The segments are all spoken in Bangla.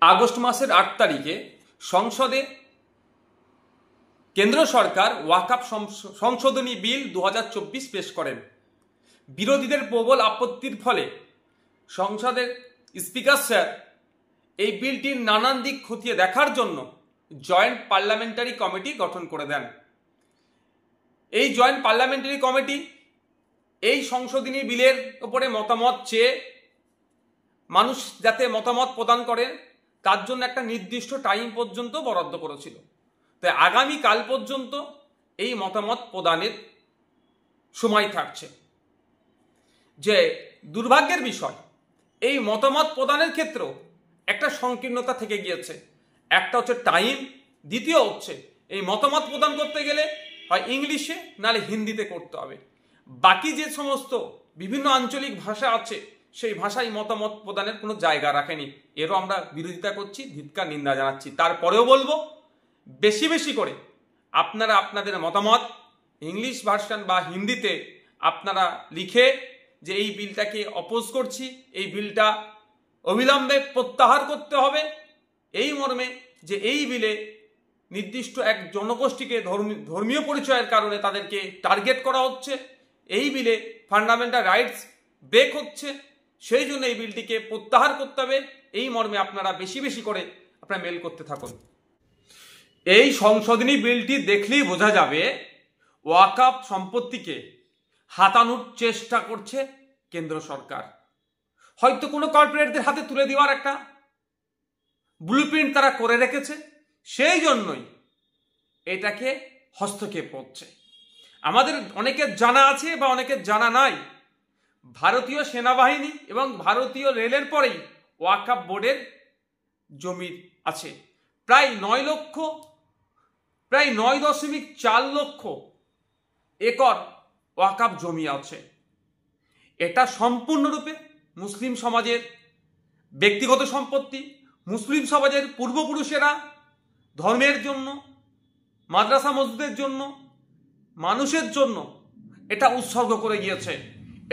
আগস্ট মাসের 8 তারিখে সংসদে কেন্দ্র সরকার ওয়াকফ সংশোধনী বিল 2024 পেশ করেন। বিরোধীদের প্রবল আপত্তির ফলে সংসদের স্পিকার স্যার এই বিলটির নানান দিক খতিয়ে দেখার জন্য জয়েন্ট পার্লামেন্টারি কমিটি গঠন করে দেন। এই জয়েন্ট পার্লামেন্টারি কমিটি এই সংশোধনী বিলের উপরে মতামত চেয়ে মানুষ যাতে মতামত প্রদান করে তার জন্য একটা নির্দিষ্ট টাইম পর্যন্ত বরাদ্দ করেছিল। তাই আগামীকাল পর্যন্ত এই মতামত প্রদানের সময় থাকছে। যে দুর্ভাগ্যের বিষয়, এই মতামত প্রদানের ক্ষেত্রেও একটা সংকীর্ণতা থেকে গিয়েছে। একটা হচ্ছে টাইম, দ্বিতীয় হচ্ছে এই মতামত প্রদান করতে গেলে হয় ইংলিশে নাহলে হিন্দিতে করতে হবে। বাকি যে সমস্ত বিভিন্ন আঞ্চলিক ভাষা আছে সেই ভাষায় মতামত প্রদানের কোনো জায়গা রাখেনি। এরও আমরা বিরোধিতা করছি, ধিক্কার নিন্দা জানাচ্ছি। তারপরেও বলবো, বেশি বেশি করে আপনারা আপনাদের মতামত ইংলিশ ভার্সন বা হিন্দিতে আপনারা লিখে যে এই বিলটাকে অপোজ করছি, এই বিলটা অবিলম্বে প্রত্যাহার করতে হবে, এই মর্মে যে এই বিলে নির্দিষ্ট এক জনগোষ্ঠীকে ধর্মীয় পরিচয়ের কারণে তাদেরকে টার্গেট করা হচ্ছে, এই বিলে ফান্ডামেন্টাল রাইটস ব্রেক হচ্ছে, সেই জন্য এই বিলটিকে প্রত্যাহার করতে হবে। এই মর্মে আপনারা বেশি বেশি করে আপনারা মেল করতে থাকুন। এই সংশোধনী বিলটি দেখলেই বোঝা যাবে ওয়াকফ সম্পত্তিকে হাতানোর চেষ্টা করছে কেন্দ্র সরকার। হয়তো কোনো কর্পোরেটদের হাতে তুলে দেওয়ার একটা ব্লুপ্রিন্ট তারা করে রেখেছে, সেই জন্যই এটাকে হস্তক্ষেপ করছে। আমাদের অনেকের জানা আছে বা অনেকের জানা নাই, ভারতীয় সেনাবাহিনী এবং ভারতীয় রেলের পরেই ওয়াকফ বোর্ডের জমি আছে প্রায় 9.4 লক্ষ একর ওয়াকফ জমি আছে। এটা সম্পূর্ণরূপে মুসলিম সমাজের ব্যক্তিগত সম্পত্তি। মুসলিম সমাজের পূর্বপুরুষেরা ধর্মের জন্য, মাদ্রাসা মসজিদের জন্য, মানুষের জন্য এটা উৎসর্গ করে গিয়েছে।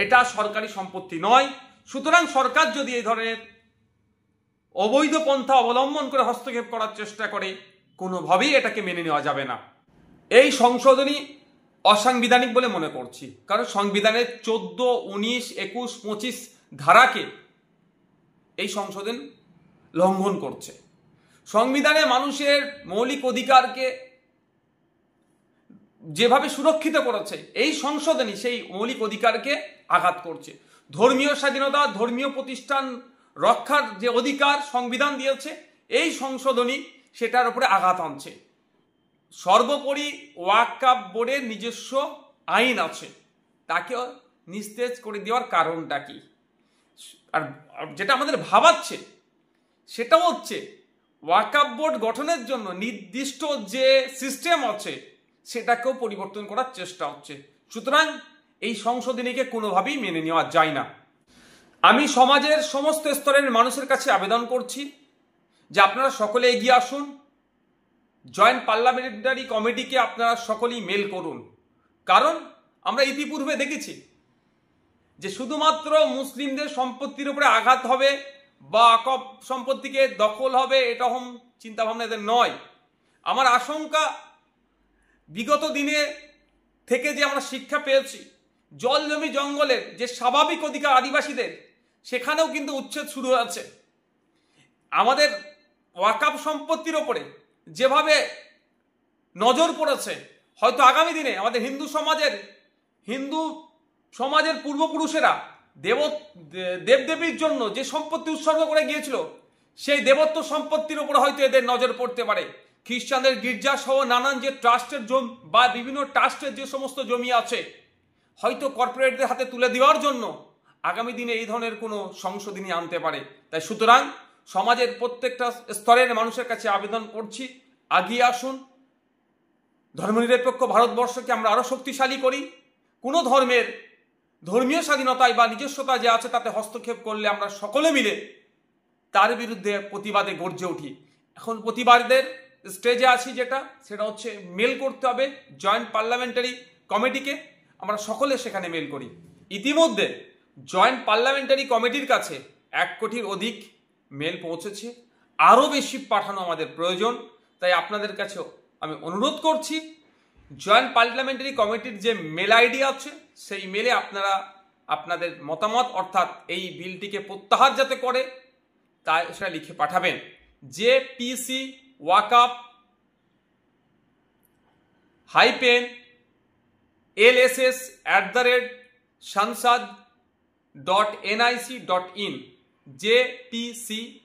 এটা সরকারি সম্পত্তি নয়। সুতরাং সরকার যদি এই ধরনের অবৈধ পন্থা অবলম্বন করে হস্তক্ষেপ করার চেষ্টা করে, কোনোভাবেই এটাকে মেনে নেওয়া যাবে না। এই সংশোধনী অসাংবিধানিক বলে মনে করছি, কারণ সংবিধানের 14, 19, 21, 25 ধারাকে এই সংশোধন লঙ্ঘন করছে। সংবিধানে মানুষের মৌলিক অধিকারকে যেভাবে সুরক্ষিত করেছে, এই সংশোধনী সেই মৌলিক অধিকারকে আঘাত করছে। ধর্মীয় স্বাধীনতা, ধর্মীয় প্রতিষ্ঠান রক্ষার যে অধিকার সংবিধান দিয়েছে, এই সংশোধনী সেটার উপরে আঘাত আনছে। সর্বোপরি ওয়াকফ বোর্ডের নিজস্ব আইন আছে, তাকে নিস্তেজ করে দেওয়ার কারণটা কি? আর যেটা আমাদের ভাবাচ্ছে সেটা হচ্ছে ওয়াকফ বোর্ড গঠনের জন্য নির্দিষ্ট যে সিস্টেম আছে সেটাকেও পরিবর্তন করার চেষ্টা হচ্ছে। সুতরাং এই সংশোধনীকে কোনোভাবেই মেনে নেওয়া যায় না। আমি সমাজের সমস্ত স্তরের মানুষের কাছে আবেদন করছি যে আপনারা সকলে এগিয়ে আসুন, জয়েন্ট পার্লামেন্টারি কমিটিকে আপনারা সকলেই মেল করুন। কারণ আমরা ইতিপূর্বে দেখেছি যে শুধুমাত্র মুসলিমদের সম্পত্তির উপরে আঘাত হবে বা ওয়াকফ সম্পত্তিকে দখল হবে, এটা চিন্তাভাবনা এদের নয়। আমার আশঙ্কা, বিগত দিনে থেকে যে আমরা শিক্ষা পেয়েছি, জল জমি জঙ্গলের যে স্বাভাবিক অধিকার আদিবাসীদের, সেখানেও কিন্তু উচ্ছেদ শুরু হয়েছে। আমাদের ওয়াকফ সম্পত্তির ওপরে যেভাবে নজর পড়েছে, হয়তো আগামী দিনে আমাদের হিন্দু সমাজের পূর্বপুরুষেরা দেবদেবীর জন্য যে সম্পত্তি উৎসর্গ করে গিয়েছিল, সেই দেবত্ব সম্পত্তির উপরে হয়তো এদের নজর পড়তে পারে। খ্রিস্টানদের গির্জা সহ নানান যে ট্রাস্টের জমি বা বিভিন্ন ট্রাস্টের যে সমস্ত জমি আছে, হয়তো কর্পোরেটদের হাতে তুলে দেওয়ার জন্য আগামী দিনে এই ধরনের কোনো সংশোধনী আনতে পারে। তাই সুতরাং সমাজের প্রত্যেকটা স্তরের মানুষের কাছে আবেদন করছি, এগিয়ে আসুন। ধর্মনিরপেক্ষ ভারতবর্ষকে আমরা আরো শক্তিশালী করি। কোনো ধর্মের ধর্মীয় স্বাধীনতায় বা নিজস্বতা যে আছে তাতে হস্তক্ষেপ করলে আমরা সকলে মিলে তার বিরুদ্ধে প্রতিবাদে গর্জে উঠি। এখন প্রতিবাদের স্টেজে আছি, সেটা হচ্ছে মেল করতে হবে জয়েন্ট পার্লামেন্টারি কমিটিকে। আমরা সকলে সেখানে মেল করি। ইতিমধ্যে জয়েন্ট পার্লামেন্টারি কমিটির কাছে 1 কোটির অধিক মেল পৌঁছেছে। আরও বেশি পাঠানো আমাদের প্রয়োজন। তাই আপনাদের কাছেও আমি অনুরোধ করছি, জয়েন্ট পার্লামেন্টারি কমিটির যে মেল আইডি আছে সেই মেলে আপনারা আপনাদের মতামত অর্থাৎ এই বিলটিকে প্রত্যাহার যাতে করে তাই সেটা লিখে পাঠাবেন। JPC ওয়াকআপ -lss@sansad.nic.in JPC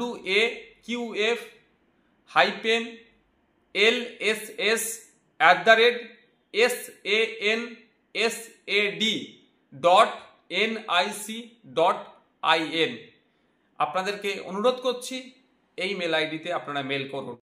WAQF LSS@sansad.nic.in আপনাদেরকে অনুরোধ করছি এই মেল আইডিতে আপনারা মেল করুন।